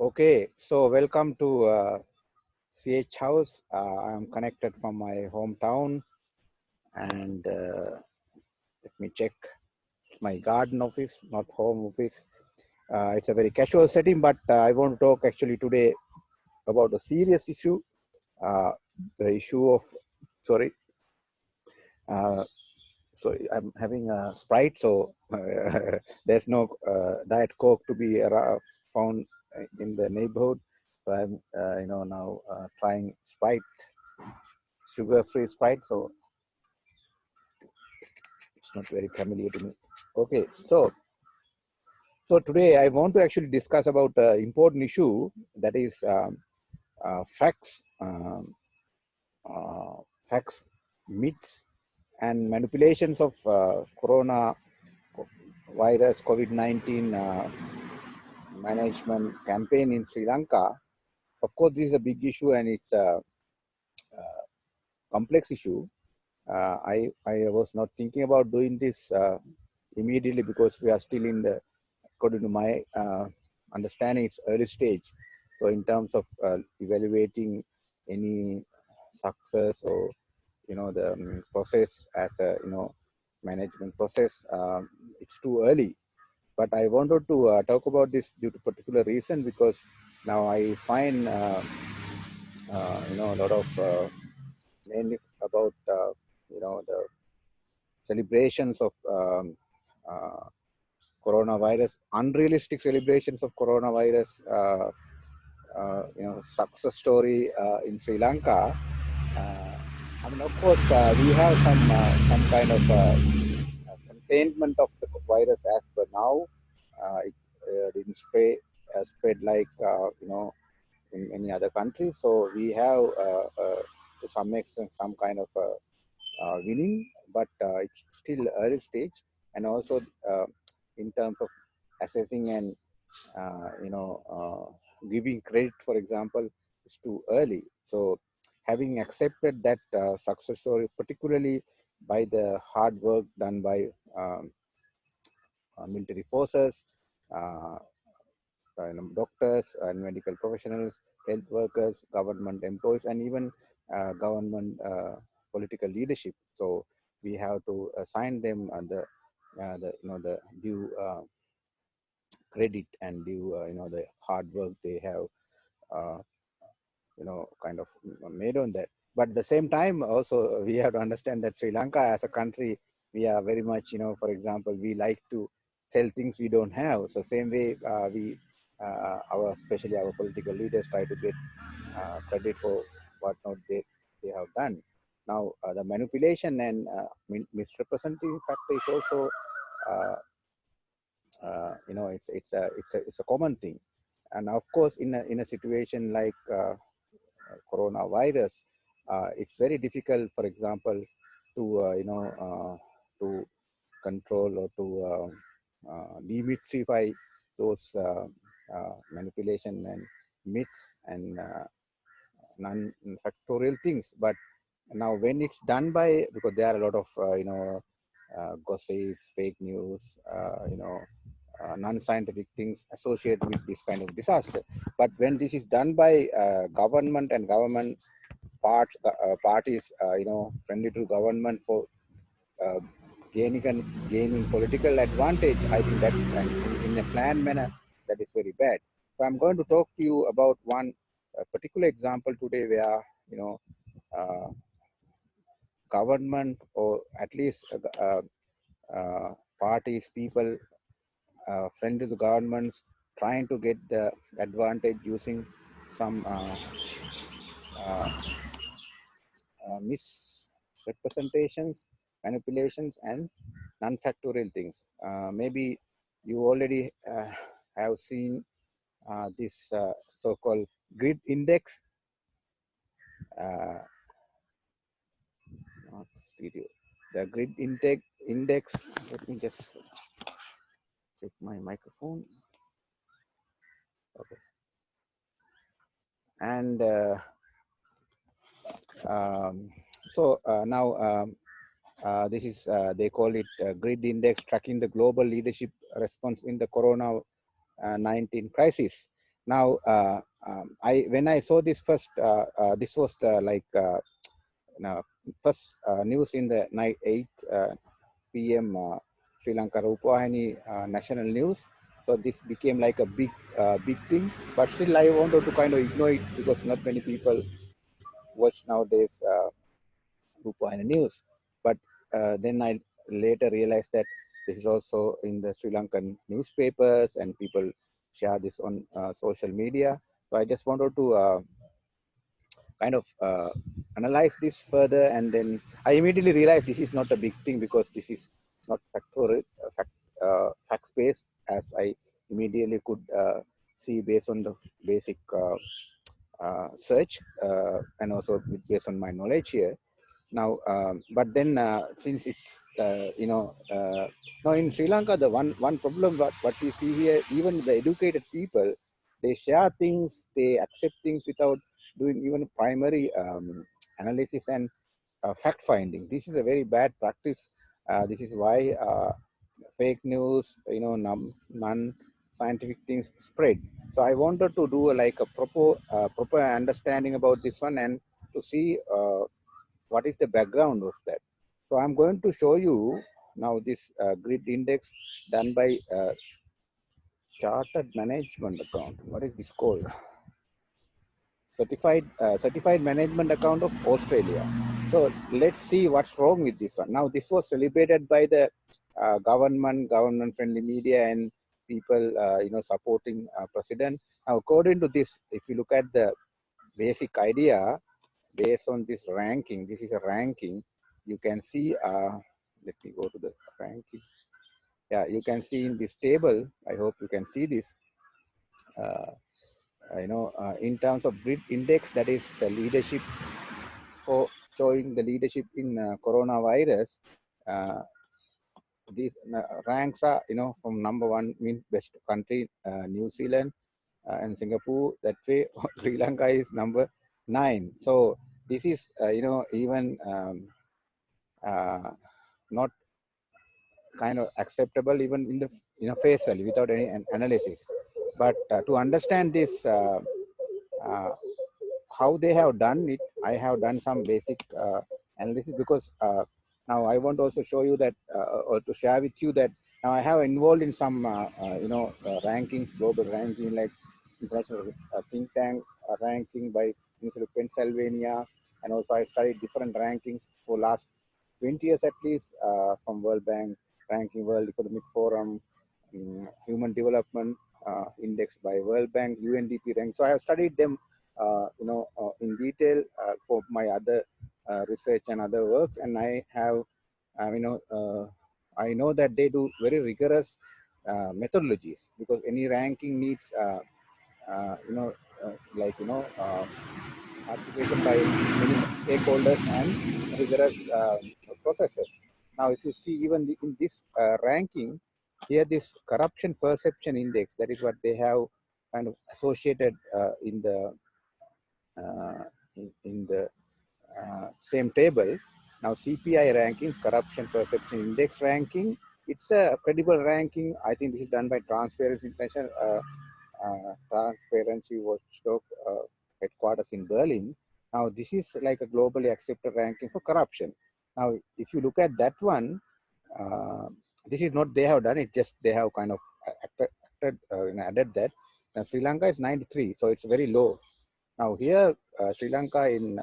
Okay, so welcome to CH House. I am connected from my hometown, and let me check. It's my garden office, not home office. It's a very casual setting, but I want to talk actually today about a serious issue. The issue of, sorry, uh, sorry, I'm having a Sprite, so there's no Diet Coke to be found in the neighborhood. So I'm, now trying Sprite, sugar-free Sprite. So it's not very familiar to me. Okay, so today I want to actually discuss about an important issue, that is facts, facts, myths, and manipulations of corona virus COVID-19 management campaign in Sri Lanka. Of course, this is a big issue and it's a complex issue. I was not thinking about doing this immediately because we are still in the, according to my understanding, it's early stage. So in terms of evaluating any success or the process as a management process, it's too early. But I wanted to talk about this due to particular reason, because now I find a lot of mainly about the celebrations of coronavirus, unrealistic celebrations of coronavirus, success story in Sri Lanka. I mean, of course, we have some kind of containment of the virus as per now. It didn't spread like in many other countries. So we have to some extent some kind of winning, but it's still early stage, and also in terms of assessing and giving credit, for example, is too early. So having accepted that success story, particularly by the hard work done by military forces, uh, doctors and medical professionals, health workers, government employees, and even government political leadership. So we have to assign them the due credit and due the hard work they have uh, kind of made on that. But at the same time, also we have to understand that Sri Lanka as a country, we are very much, for example, we like to sell things we don't have. So same way especially our political leaders try to get credit for what not they have done. Now the manipulation and misrepresenting factor is also uh, it's a common thing. And of course, in a situation like coronavirus, it's very difficult, for example, to to control or to demystify those manipulation and myths and non-factorial things. But now when it's done by, because there are a lot of gossips, fake news, non-scientific things associated with this kind of disaster. But when this is done by government and government parties, friendly to government for uh, gaining political advantage, I think that's in a planned manner, that is very bad. So I'm going to talk to you about one particular example today, where uh, government, or at least parties, people friendly to governments, trying to get the advantage using some uh, misrepresentations, manipulations, and non-factorial things. Maybe you already have seen this so-called grid index. Uh, not stereo. The grid index. Let me just check my microphone. Okay. And now this is, they call it grid index, tracking the global leadership response in the corona 19 crisis. Now, when I saw this first, this was the now, first news in the night 8 p.m. Sri Lanka Rupawahini national news. So this became like a big thing. But still, I wanted to kind of ignore it because not many people watch nowadays Rupawahini news. But then I later realized that this is also in the Sri Lankan newspapers and people share this on social media. So I just wanted to kind of analyze this further, and then I immediately realized this is not a big thing because this is not fact based, as I immediately could see based on the basic search and also based on my knowledge here. Now, but then since it's now in Sri Lanka, the one problem what we see here, even the educated people, they share things, they accept things without doing even primary analysis and fact finding. This is a very bad practice. This is why fake news, non scientific things spread. So I wanted to do like a proper understanding about this one and to see what is the background of that. So I'm going to show you now this grid index done by chartered management account. What is this called? Certified management account of Australia. So let's see what's wrong with this one. Now this was celebrated by the government friendly media and people supporting president. Now according to this, if you look at the basic idea based on this ranking, this is a ranking. You can see. Let me go to the ranking. Yeah, you can see in this table. I hope you can see this. In terms of grid index, that is the leadership for showing the leadership in coronavirus. Uh, these ranks are, from number one means best country, New Zealand and Singapore. That way, Sri Lanka is number 9. So this is, even not kind of acceptable even in the face value without any analysis. But to understand this, uh, how they have done it, I have done some basic analysis because now I want to also show you that or to share with you that now I have involved in some rankings, global ranking like international think tank ranking by University of Pennsylvania, and also I studied different rankings for last 20 years at least from World Bank ranking, World Economic Forum, Human Development Index by World Bank, UNDP rank. So I have studied them in detail for my other research and other work, and I have, I know that they do very rigorous methodologies because any ranking needs, uh, you know, participation by many stakeholders and rigorous processes. Now, if you see even in this ranking, here this corruption perception index, that is what they have kind of associated in the uh, in the same table. Now CPI ranking, corruption perception index ranking, it's a credible ranking. I think this is done by Transparency International, Transparency Watchdog headquarters in Berlin. Now this is like a globally accepted ranking for corruption. Now if you look at that one, uh, this is not they have done it, just they have kind of added that. Now Sri Lanka is 93, so it's very low. Now here, Sri Lanka in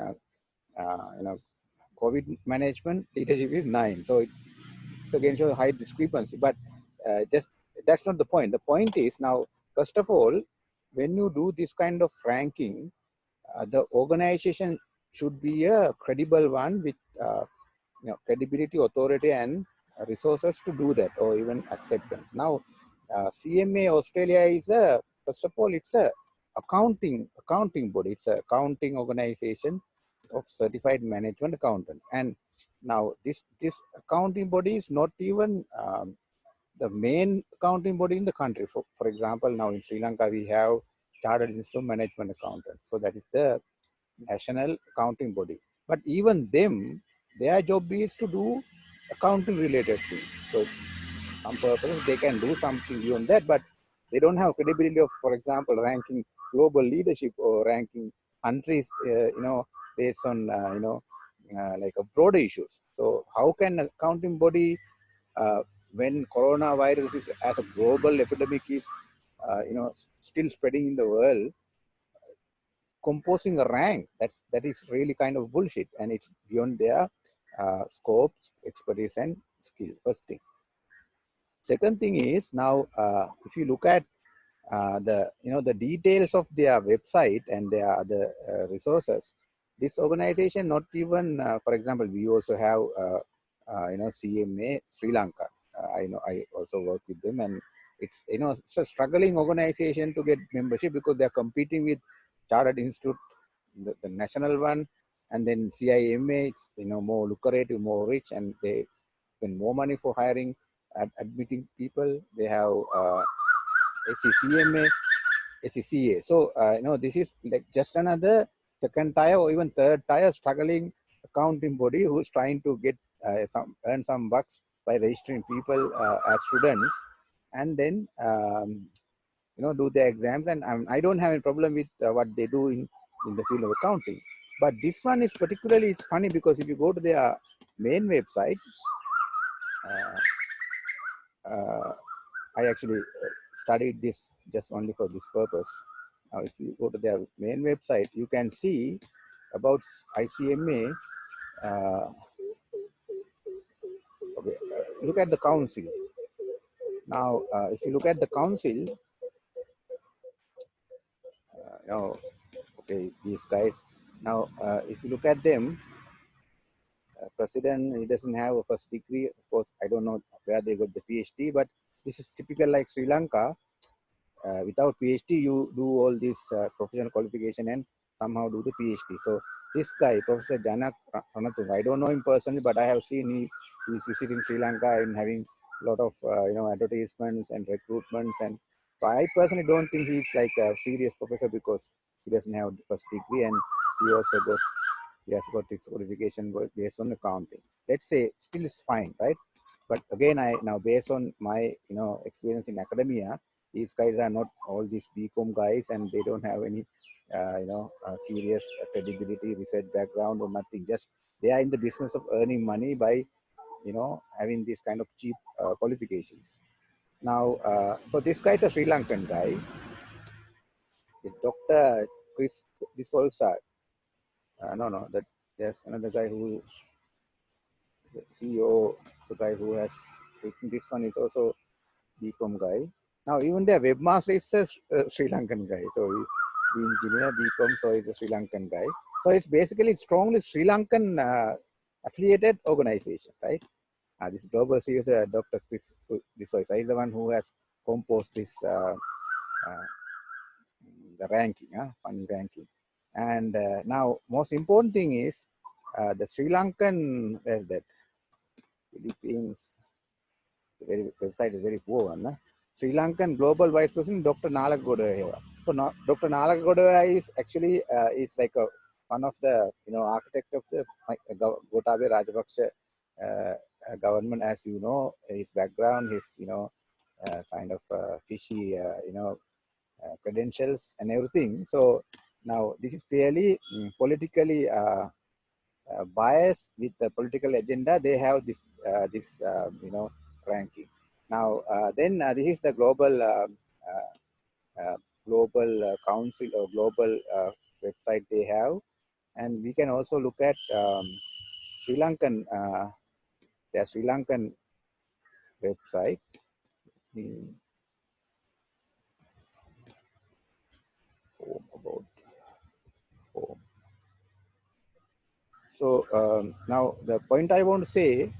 COVID management leadership is 9, so it's again shows a high discrepancy. But just that's not the point. The point is now, first of all, when you do this kind of ranking, the organization should be a credible one with credibility, authority, and resources to do that, or even acceptance. Now, CMA Australia is a, first of all, it's a accounting body. It's a accounting organization of certified management accountants. And now this accounting body is not even the main accounting body in the country. For example, now in Sri Lanka we have Chartered Institute of Management Accountants. So that is the national accounting body. But even them, their job is to do accounting related things. So some purposes they can do something beyond that, but They don't have credibility of, for example, ranking global leadership or ranking countries, based on, like a broader issues. So how can a accounting body, uh, when coronavirus is as a global epidemic is, still spreading in the world, composing a rank, that is really kind of bullshit, and it's beyond their scope, expertise, and skill. First thing. Second thing is, now if you look at the details of their website and their other resources, this organization not even, for example, we also have CMA Sri Lanka. I know, I also work with them, and it's a struggling organization to get membership because they're competing with Chartered Institute, the national one, and then CIMA. It's more lucrative, more rich, and they spend more money for hiring, admitting people. They have CMA, SCCA. So, this is like just another second tier or even third tier struggling accounting body who's trying to get earn some bucks by registering people as students, and then do the exams. And I don't have any problem with what they do in the field of accounting. But this one is particularly, it's funny because if you go to their main website, I actually studied this just only for this purpose. Now, if you go to their main website, you can see about ICMA. Okay, look at the council. Now, if you look at the council, okay, these guys. Now, if you look at them, president, he doesn't have a first degree. Of course, I don't know where they got the PhD, but this is typical like Sri Lanka. Without PhD, you do all this professional qualification and somehow do the PhD. So this guy, Professor Janak Ranatung, I don't know him personally, but I have seen he's visiting Sri Lanka and having a lot of advertisements and recruitments. And I personally don't think he's like a serious professor because he doesn't have the first degree, and he has got his qualification based on accounting. Let's say still is fine, right? But again, I now based on my experience in academia, these guys are not all these BCom guys, and they don't have any serious credibility, research background, or nothing. Just they are in the business of earning money by having these kind of cheap qualifications. Now, so this guy is a Sri Lankan guy. Is Dr. Chris Disolsa. No, that there's another guy who, the CEO, the guy who has written this one is also BCom guy. Now, even their webmaster is a Sri Lankan guy. So, the engineer BCom, so he's a Sri Lankan guy. So, it's basically strongly Sri Lankan affiliated organization, right? This global CEO is Dr. Chris Disolsa. He's the one who has composed this the ranking, fund ranking. And now, most important thing is the Sri Lankan, where's that? Philippines, the very website is very poor one. Sri Lankan Global Vice President, Dr. Nalaka Godawewa. So Dr. Nalaka Godawewa is actually it's like one of the architect of the Gotabaya Rajapaksha government. As you know, his background, his kind of fishy credentials and everything. So now this is clearly politically biased with the political agenda. They have this ranking. Now then this is the global council or global website they have, and we can also look at Sri Lankan their Sri Lankan website. About home. So now the point I want to say,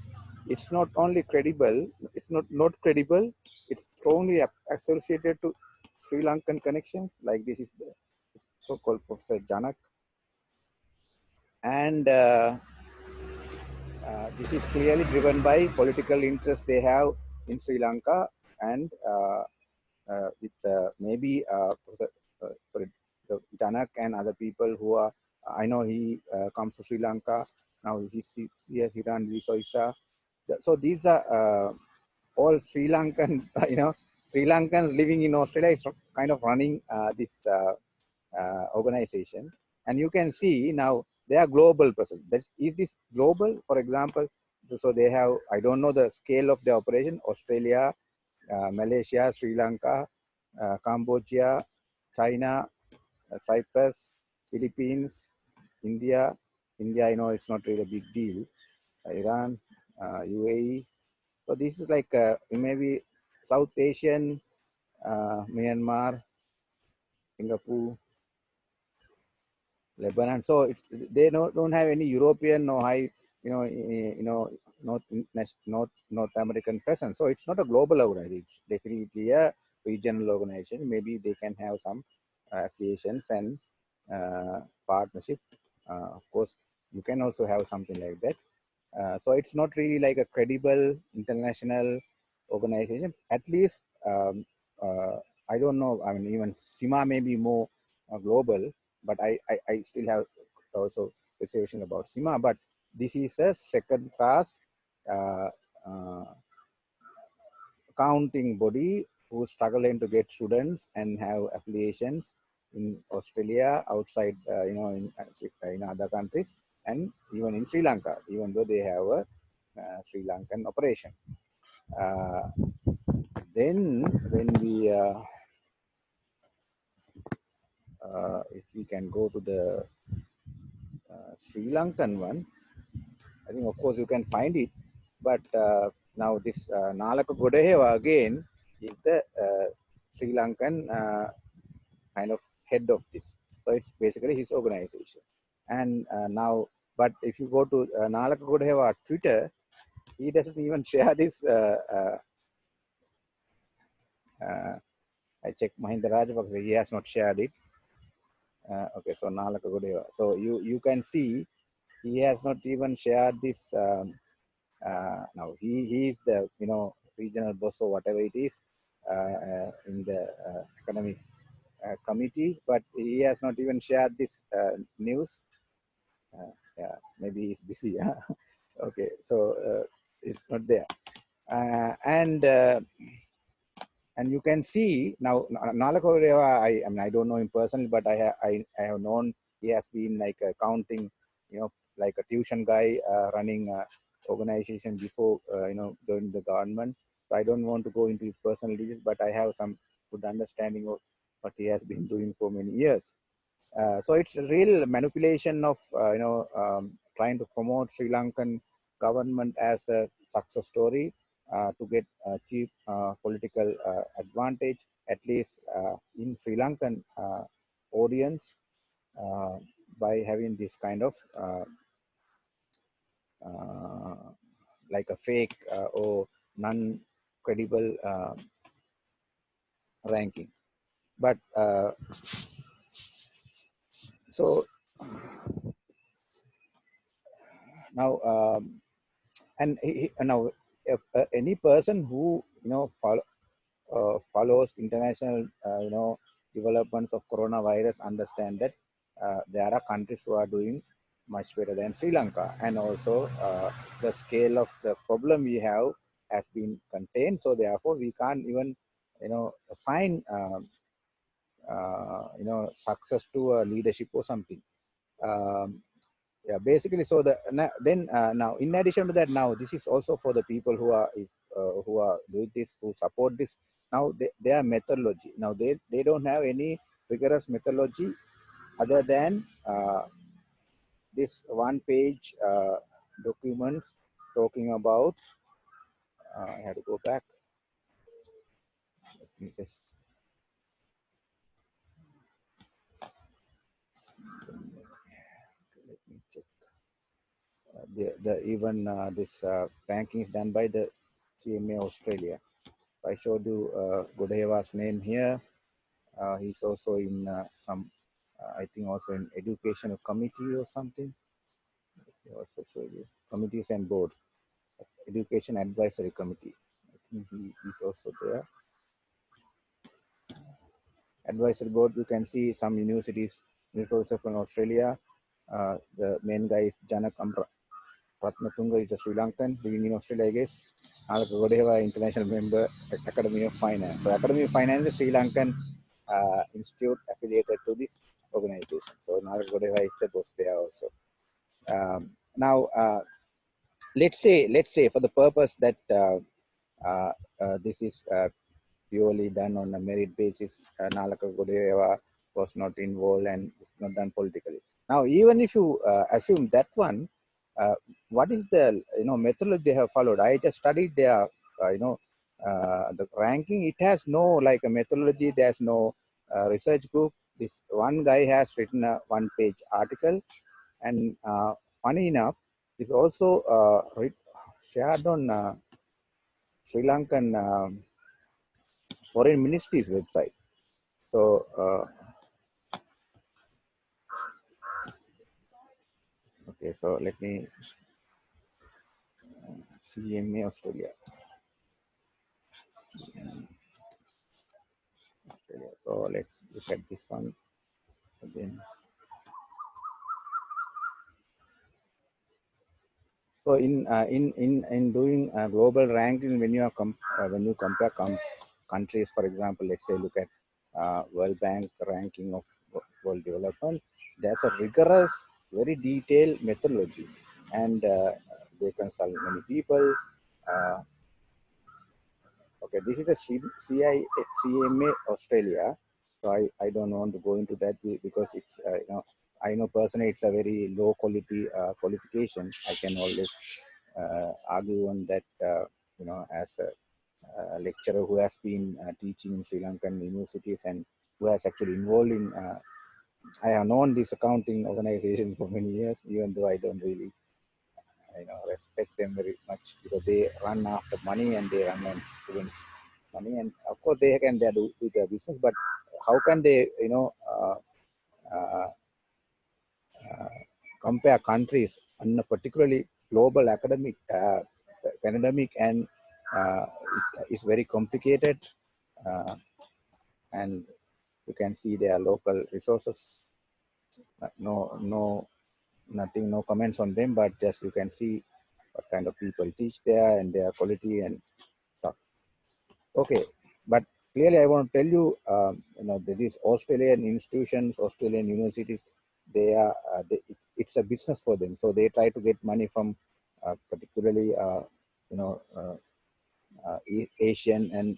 it's not only credible, it's not credible, it's strongly associated to Sri Lankan connections, like this is the so-called Professor Janak. And this is clearly driven by political interest they have in Sri Lanka, and with maybe sorry, the Janak and other people who are, I know he comes to Sri Lanka, now he's here, Hiran Visoisa. So these are all Sri Lankan, Sri Lankans living in Australia is kind of running this organization. And you can see now they are global presence. Is this global? For example, so they have, I don't know the scale of the operation, Australia, Malaysia, Sri Lanka, Cambodia, China, Cyprus, Philippines, India. India, I know it's not really a big deal. Iran, UAE. So this is like maybe South Asian, Myanmar, Singapore, Lebanon. So they don't have any European or high, North North American presence. So it's not a global organization. It's definitely a regional organization. Maybe they can have some affiliations and partnership. Of course, you can also have something like that. So it's not really like a credible international organization. At least I don't know. I mean, even CIMA may be more global, but I still have also reservation about CIMA. But this is a second class uh, uh, accounting body who struggling to get students and have affiliations in Australia, outside, in other countries, and even in Sri Lanka, even though they have a Sri Lankan operation. Uh, then when we, if we can go to the Sri Lankan one, I think of course you can find it, but now this Nalaka Godawewa again is the Sri Lankan kind of head of this. So it's basically his organization. And now, but if you go to Nalaka Godawewa Twitter, he doesn't even share this. I checked Mahinda Rajapaksha, he has not shared it. Okay, so Nalaka Godawewa. So you can see he has not even shared this. Now he is the regional boss or whatever it is in the academic committee, but he has not even shared this news. Yeah, maybe he's busy. Okay, so it's not there. And you can see now Nalaka Godawewa, I mean I don't know him personally, but I have known he has been like accounting, like a tuition guy running organization before joining the government. So I don't want to go into his personal details, but I have some good understanding of what he has been doing for many years. So it's a real manipulation of trying to promote Sri Lankan government as a success story to get cheap political advantage, at least in Sri Lankan audience, uh, by having this kind of uh, like a fake or non-credible ranking. But so now. And now if, any person who follows international developments of coronavirus understand that there are countries who are doing much better than Sri Lanka, and also the scale of the problem we have has been contained, so therefore we can't even assign success to a leadership or something. um, yeah, basically, so then now in addition to that, now this is also for the people who are doing this, who support this. Now their methodology, now they don't have any rigorous methodology other than this one page documents talking about I had to go back. Let me just let me check. The even this ranking is done by the CMA Australia. I showed you Godawewa's name here. He's also in some, I think also in educational committee or something. He also show you committees and boards, education advisory committee. I think he's also there. Advisory board, you can see some universities, professor from Australia. The main guy is Janak Amra. Ratnatunga is a Sri Lankan living in Australia, I guess. Nalaka Godawewa, international member at Academy of Finance. So Academy of Finance is Sri Lankan institute affiliated to this organization. So Nalaka Godawewa is the boss there also. Now, let's say for the purpose that this is purely done on a merit basis. Nalaka Godawewa was not involved and it's not done politically. Now, even if you assume that one, what is the methodology they have followed? I just studied their the ranking. It has no like a methodology. There's no research group. This one guy has written a one-page article, and funny enough, it's also shared on Sri Lankan Foreign Ministry's website. So, okay, so let me CMA Australia. So let's look at this one again. So in doing global ranking, when you are when you compare countries, for example, let's say look at World Bank ranking of world development, there's a rigorous, very detailed methodology, and they consult many people. Okay, this is a CMA Australia. So I don't want to go into that because it's I know personally it's a very low quality qualification. I can always argue on that as a lecturer who has been teaching in Sri Lankan universities and who has actually involved in. I have known this accounting organization for many years, even though I don't really respect them very much because they run after money and they run on students' money, and of course they can do their business, but how can they uh, compare countries on a particularly global academic pandemic, and it's very complicated, uh, and you can see their local resources. No, nothing, no comments on them, but just you can see what kind of people teach there and their quality and stuff. Okay, but clearly I want to tell you, these Australian institutions, Australian universities, they are, it's a business for them. So they try to get money from particularly, Asian and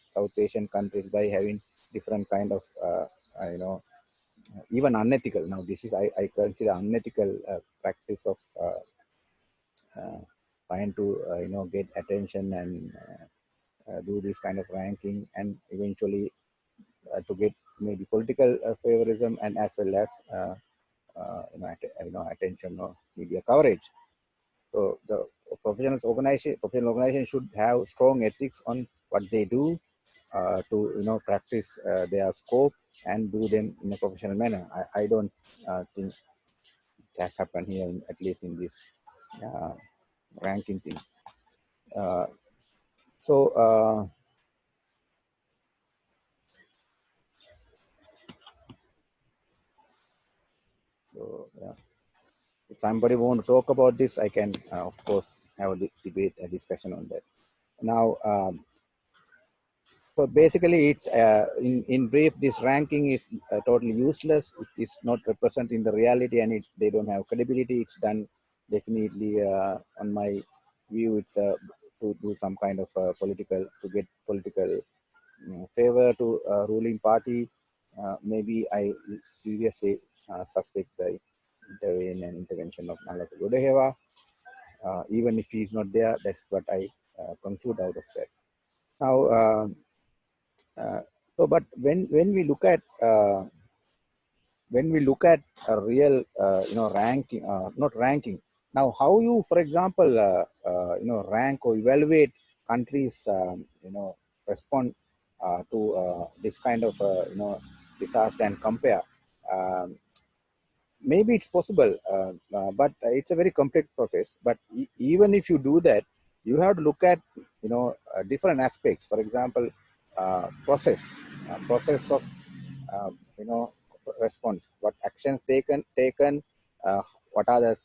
South Asian countries by having different kind of, even unethical. Now this is, I consider unethical practice of trying to, get attention and do this kind of ranking, and eventually to get maybe political favorism and as well as attention or media coverage. So the professional organization should have strong ethics on what they do to practice their scope and do them in a professional manner. I don't think that's happened here, at least in this uh, ranking thing. Uh, so. So yeah, if somebody want to talk about this, I can of course have a debate, a discussion on that. Now, so basically, it's in brief, this ranking is totally useless. It is not representing the reality, and they don't have credibility. It's done definitely, on my view, it's to do some kind of to get political favor to ruling party. Maybe I seriously suspect the intervention of Nalaka Godawewa. Even if he is not there, that's what I conclude out of that. Now, so but when we look at a real ranking, not ranking. Now, how you, for example, rank or evaluate countries, respond to this kind of disaster and compare. Um, Maybe it's possible, but it's a very complex process. But even if you do that, you have to look at different aspects. For example, process of uh, you know response. What actions taken? What are the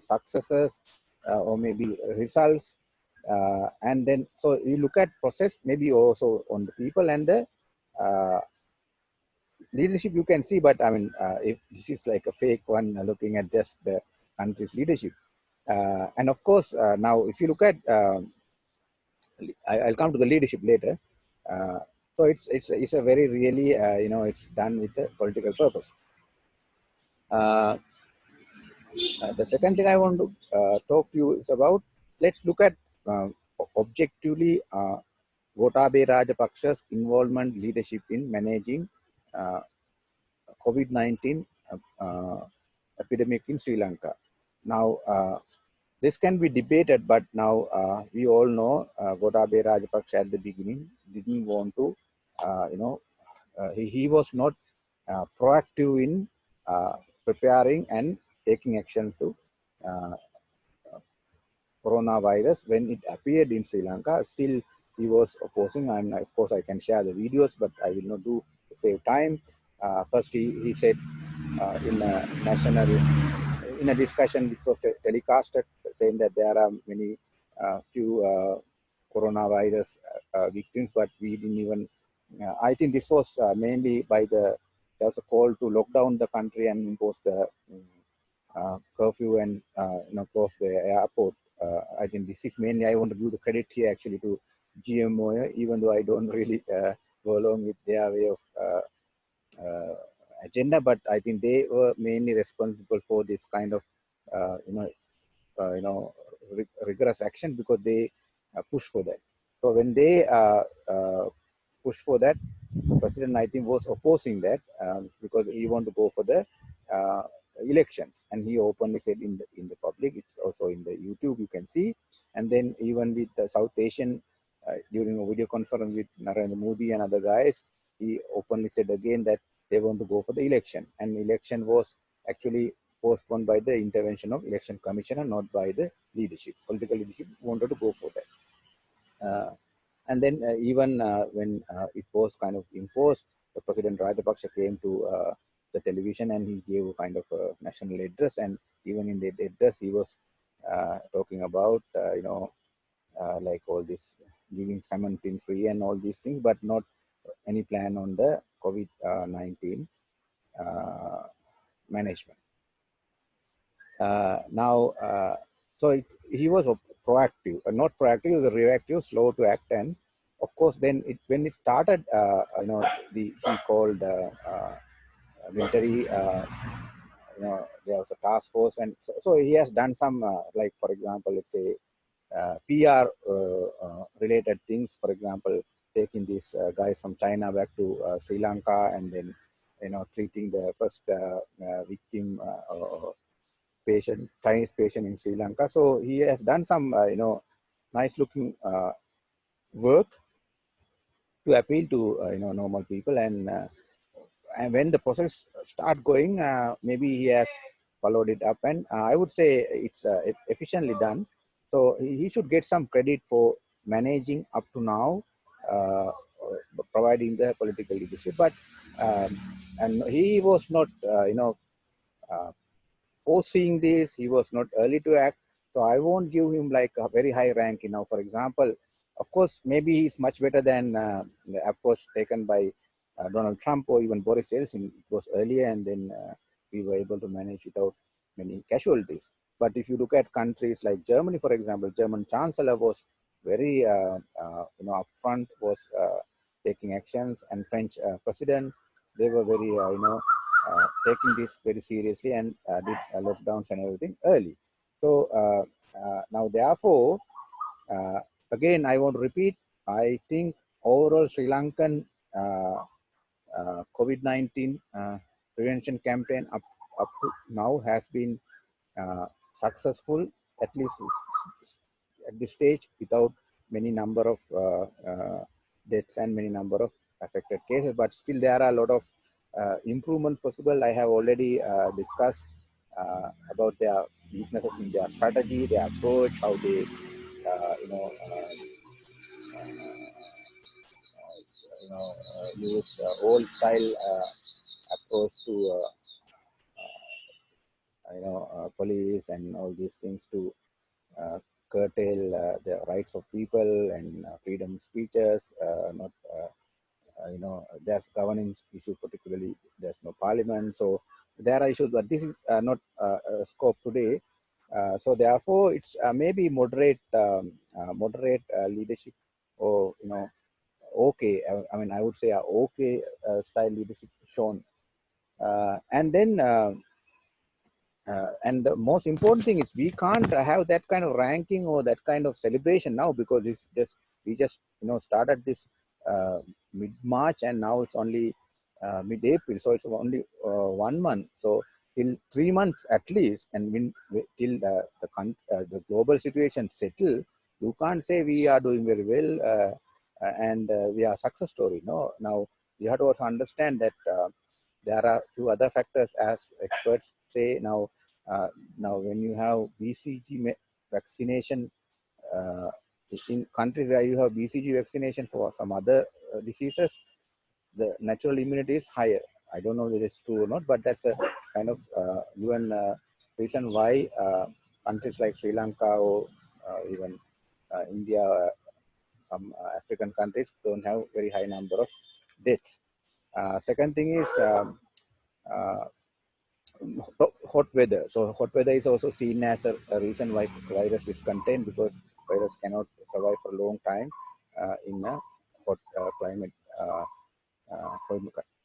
successes? or maybe results. And then, so you look at process, maybe also on the people and the leadership you can see, but I mean, if this is like a fake one, looking at just the country's leadership. And of course, now if you look at, I'll come to the leadership later. Uh, so it's a very really, it's done with a political purpose. The second thing I want to talk to you is about, let's look at objectively Gotabaya Rajapaksha's involvement leadership in managing COVID-19 epidemic in Sri Lanka. Now, this can be debated, but now we all know Gotabaya Rajapaksha at the beginning didn't want to, he was not proactive in preparing and taking actions to uh, coronavirus when it appeared in Sri Lanka. Still, he was opposing, and of course, I can share the videos, but I will not do to save time. First, he said in a national, in a discussion which was telecasted, saying that there are many few coronavirus victims, but we didn't even. I think this was mainly by there was a call to lock down the country and impose the curfew and close the airport. I think this is mainly, I want to give the credit here actually to GMO, even though I don't really go along with their way of agenda, but I think they were mainly responsible for this kind of uh, you know rigorous action, because they push for that. So when they push for that, president I think was opposing that, because he want to go for the uh, elections, and he openly said in the public. It's also in the YouTube, you can see. And then even with the South Asian, during a video conference with Narendra Modi and other guys, he openly said again that they want to go for the election, and election was actually postponed by the intervention of election commissioner, not by the leadership. Political leadership wanted to go for that. And then even when it was kind of imposed, the President Rajapaksha came to the television and he gave a kind of a national address. And even in the address, he was talking about, like all this giving salmon free and all these things, but not any plan on the COVID-19 management. Now, he was proactive, not proactive, he was reactive, slow to act, and of course, then when it started, he called military. There was a task force, and so he has done some, like for example, let's say PR related things. For example, taking these guys from China back to Sri Lanka, and then treating the first victim. Patient, Chinese patient in Sri Lanka. So he has done some, nice looking work to appeal to, normal people. And when the process start going, maybe he has followed it up. And I would say it's efficiently done. So he should get some credit for managing up to now, providing the political leadership. But, and he was not, uh, foreseeing this, he was not early to act. So I won't give him like a very high rank. For example, of course, maybe he's much better than the approach taken by Donald Trump or even Boris Yeltsin. It was earlier, and then we were able to manage without many casualties. But if you look at countries like Germany, for example, German Chancellor was very, upfront, was taking actions, and French President, they were very, taking this very seriously and did lockdowns and everything early. So now, therefore, uh, again, I want to repeat, I think overall Sri Lankan COVID-19 prevention campaign up to now has been uh, successful, at least at this stage, without many number of deaths and many number of affected cases. But still, there are a lot of improvements possible. I have already discussed about their weaknesses in their strategy, their approach, how they, use old style approach to police and all these things to curtail the rights of people and freedom of speeches, not there's governance issue, particularly there's no parliament, so there are issues, but this is not scope today. So therefore, it's maybe moderate leadership, or okay. I mean, I would say okay style leadership shown, and then. And the most important thing is we can't have that kind of ranking or that kind of celebration now, because it's just we just started this mid March, and now it's only mid April, so it's only 1 month. So till 3 months at least, and till the global situation settle, you can't say we are doing very well and we are success story. No, now you have to also understand that there are few other factors, as experts say now. Now, when you have BCG vaccination in countries where you have BCG vaccination for some other diseases, the natural immunity is higher. I don't know whether it's true or not, but that's a kind of even reason why countries like Sri Lanka or even India, some African countries don't have very high number of deaths. Second thing is uh, hot weather. So hot weather is also seen as a reason why virus is contained, because virus cannot survive for a long time in a hot climate.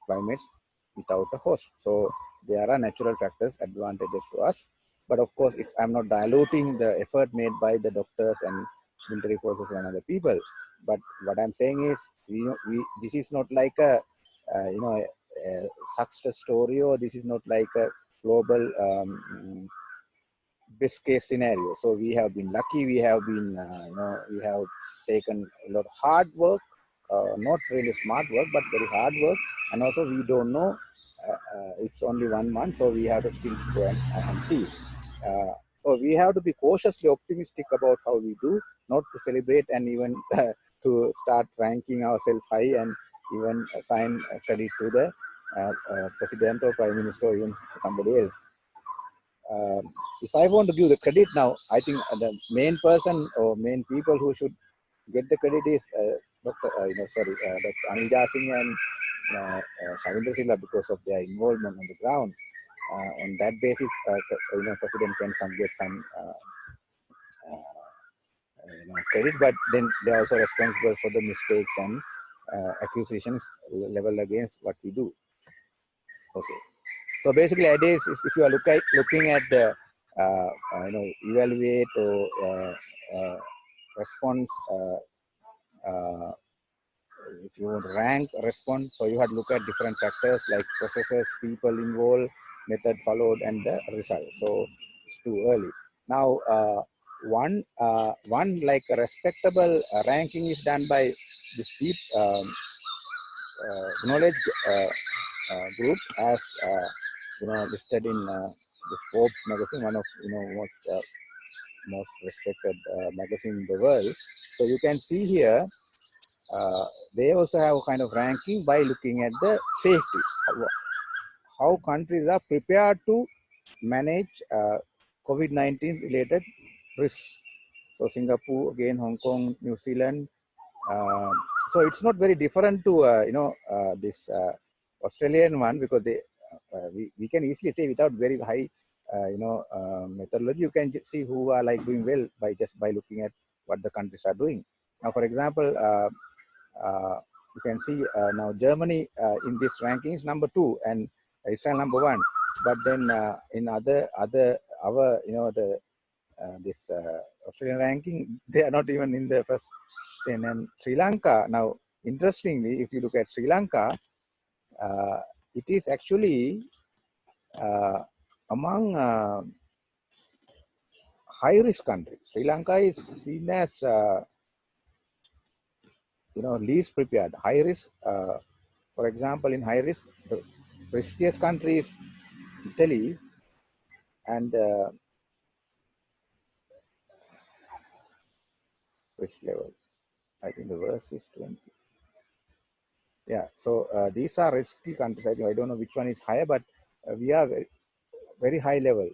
Climates without a host. So there are natural factors, advantages to us. But of course, I'm not diluting the effort made by the doctors and military forces and other people. But what I'm saying is, this is not like a success story, or this is not like a global best case scenario. So we have been lucky. We have been, we have taken a lot of hard work, not really smart work, but very hard work. And also we don't know. It's only 1 month, so we have to still go and see. So we have to be cautiously optimistic about how we do, not to celebrate and even to start ranking ourselves high and even assign credit to the president or prime minister or even somebody else. If I want to give the credit now, I think the main person or main people who should get the credit is Dr. Anija Singh and Chaminda Hettiarachchi, because of their involvement on the ground. On that basis, President can get some credit, but then they are also responsible for the mistakes and accusations leveled against what we do. Okay. So basically, ideas, if you are looking at the evaluate or response, if you want to rank a response, so you have to look at different factors like processes, people involved, method followed, and the result. So it's too early. Now, one like a respectable ranking is done by this deep knowledge group, as listed in the Forbes magazine, one of most respected magazine in the world. So you can see here, they also have a kind of ranking by looking at the safety, how countries are prepared to manage COVID-19 related risks. So Singapore, again, Hong Kong, New Zealand. So it's not very different to this Australian one, because we can easily say, without very high methodology, you can see who are like doing well by looking at what the countries are doing. Now, for example, you can see now Germany in this ranking is number 2 and Israel number 1. But then in this Australian ranking, they are not even in the first 10. And Sri Lanka, now interestingly, if you look at Sri Lanka, it is actually among high risk countries. Sri Lanka is seen as least prepared, high risk. For example, in high risk, the riskiest country is Italy, and risk level, I think the worst is 20. Yeah, so these are risky countries. I don't know which one is higher, but we are very, very high level.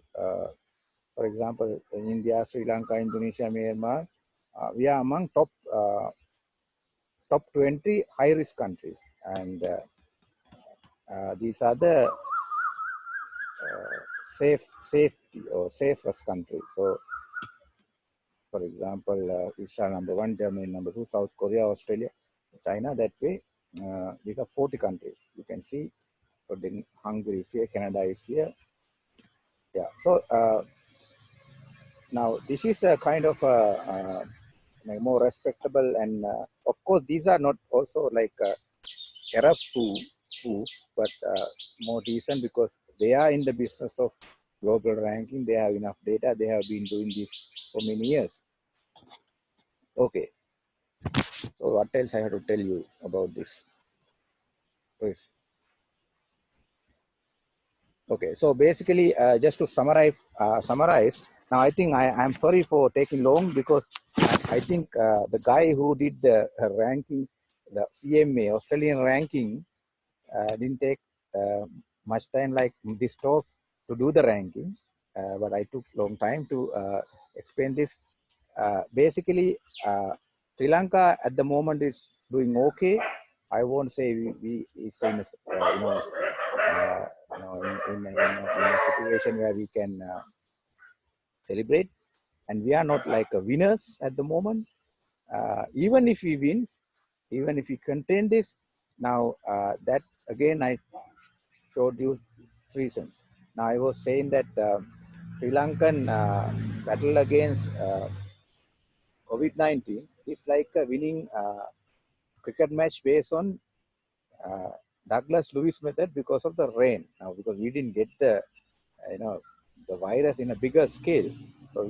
For example, in India, Sri Lanka, Indonesia, Myanmar, we are among top 20 high risk countries, and these are the safety or safest countries. So, for example, Israel number 1, Germany number 2, South Korea, Australia, China. That way, these are 40 countries. You can see, so then Hungary is here, Canada is here. Yeah. So now this is a kind of more respectable, and of course these are not also like corrupt who, but more decent, because they are in the business of global ranking. They have enough data. They have been doing this for many years. Okay. So what else I have to tell you about this? Please. Okay. So basically, just to summarize. Now I think I'm sorry for taking long, because I think the guy who did the ranking, the CMA Australian ranking, didn't take much time like this talk to do the ranking, but I took long time to explain this. Basically, Sri Lanka at the moment is doing okay. I won't say it's in a, in a situation where we can celebrate, and we are not like winners at the moment. Even if we win, even if we contain this, now that again I showed you reasons. Now I was saying that Sri Lankan battle against Covid-19 is like a winning cricket match based on uh, Douglas Lewis method because of the rain. Now because we didn't get the the virus in a bigger scale, so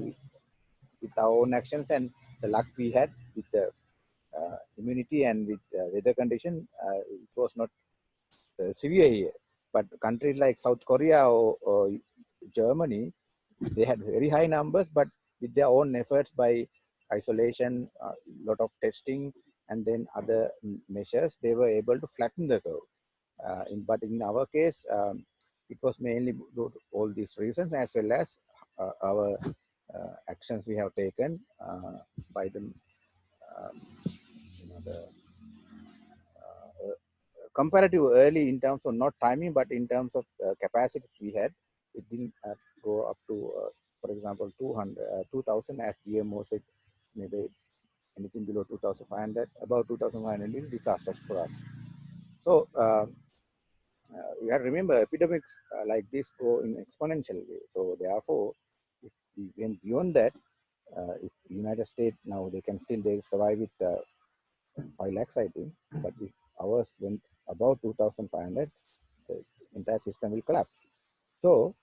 with our own actions and the luck we had with the immunity and with weather condition, it was not severe here. But countries like South Korea or Germany, they had very high numbers, but with their own efforts by isolation, a lot of testing, and then other measures, they were able to flatten the curve. But in our case, it was mainly due to all these reasons, as well as our actions we have taken by the, the comparative early in terms of not timing, but in terms of capacity we had. It didn't go up to, for example, 2,000 as GMO said, maybe anything below 2,500, about 2,500 is disastrous for us. So you have to remember, epidemics like this go in exponential way. So therefore, if we went beyond that, if United States now they survive with 5 lakhs, I think, but if ours went above 2,500, the entire system will collapse. So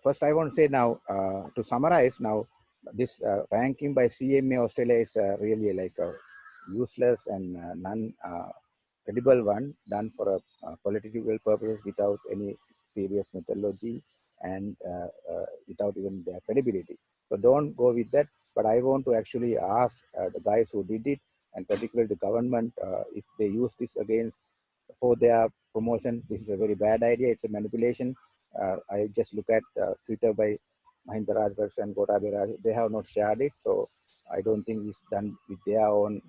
first I want to say now, to summarize now, this ranking by CMA Australia is really like a useless and non-credible one, done for a political purpose without any serious methodology, and without even their credibility. So don't go with that. But I want to actually ask the guys who did it, and particularly the government, if they use this against for their promotion, this is a very bad idea. It's a manipulation. I just look at Twitter by Mahinda Rajapaksa and Gotabaya Rajapaksha. They have not shared it, so I don't think it's done with their own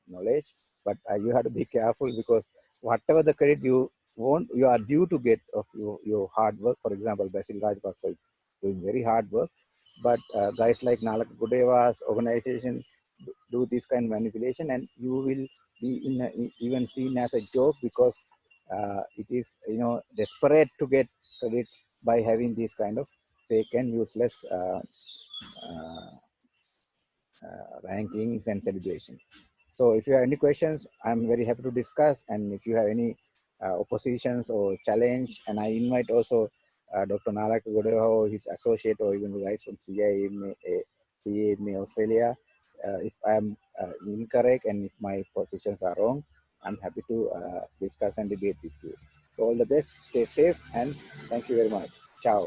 knowledge. But you have to be careful, because whatever the credit you want, you are due to get of your hard work. For example, Basil Rajapaksa is doing very hard work, but guys like Nalaka Godawewa's organization do this kind of manipulation, and you will be even seen as a joke, because it is desperate to get credit by having this kind of fake and useless rankings and celebration. So if you have any questions, I'm very happy to discuss. And if you have any oppositions or challenge, and I invite also Dr. Nalaka Godawewa, his associate, or even the guys from CMA Australia. If I'm incorrect and if my positions are wrong, I'm happy to discuss and debate with you. So all the best, stay safe, and thank you very much. Ciao.